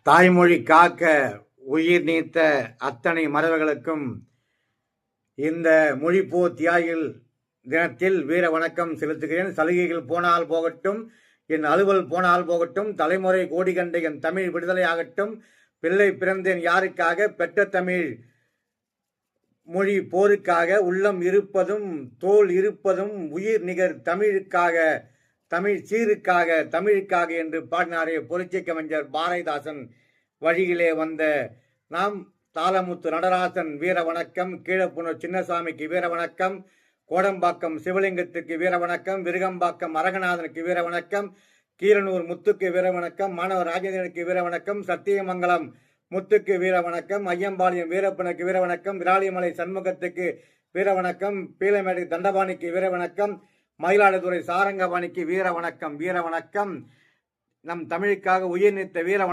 தாய்மொழி காக்க உயிர் நீத்த அத்தனை மறவர்களுக்கும் இந்த மொழிப்போர் தியாகிகள் தினத்தில் வீர வணக்கம் செலுத்துகிறேன். சலுகைகள் போனால் போகட்டும், என் அலுவல் போனால் போகட்டும், தலைமுறை கோடி கண்ட என் தமிழ் விடுதலை ஆகட்டும். பிள்ளை பிறந்தேன் யாருக்காக, பெற்ற தமிழ் மொழி போருக்காக, உள்ளம் இருப்பதும் தோல் இருப்பதும் உயிர் நிகர் தமிழுக்காக, தமிழ் சீருக்காக, தமிழுக்காக என்று பாடினாரே புரட்சி கவிஞர் பாரதிதாசன் வழியிலே வந்த நாம். தாளமுத்து நடராசன் வீர வணக்கம், கீழப்புணர் சின்னசாமிக்கு வீர வணக்கம், கோடம்பாக்கம் சிவலிங்கத்துக்கு வீர வணக்கம், விருகம்பாக்கம் அரங்கநாதனுக்கு வீர வணக்கம், கீரனூர் முத்துக்கு வீர வணக்கம், மாணவர் ராஜேந்திரனுக்கு வீர வணக்கம், சத்தியமங்கலம் முத்துக்கு வீர வணக்கம், ஐயம்பாளையம் வீரப்பனுக்கு வீர வணக்கம், விராலிமலை சண்முகத்துக்கு வீர வணக்கம், பீலமேடு தண்டபாணிக்கு வீர வணக்கம், மயிலாடுதுறை சாரங்கபாணிக்கு வீர வணக்கம். வீர வணக்கம். நம் தமிழுக்காக உயிர் நீத்த வீர வணக்கம்.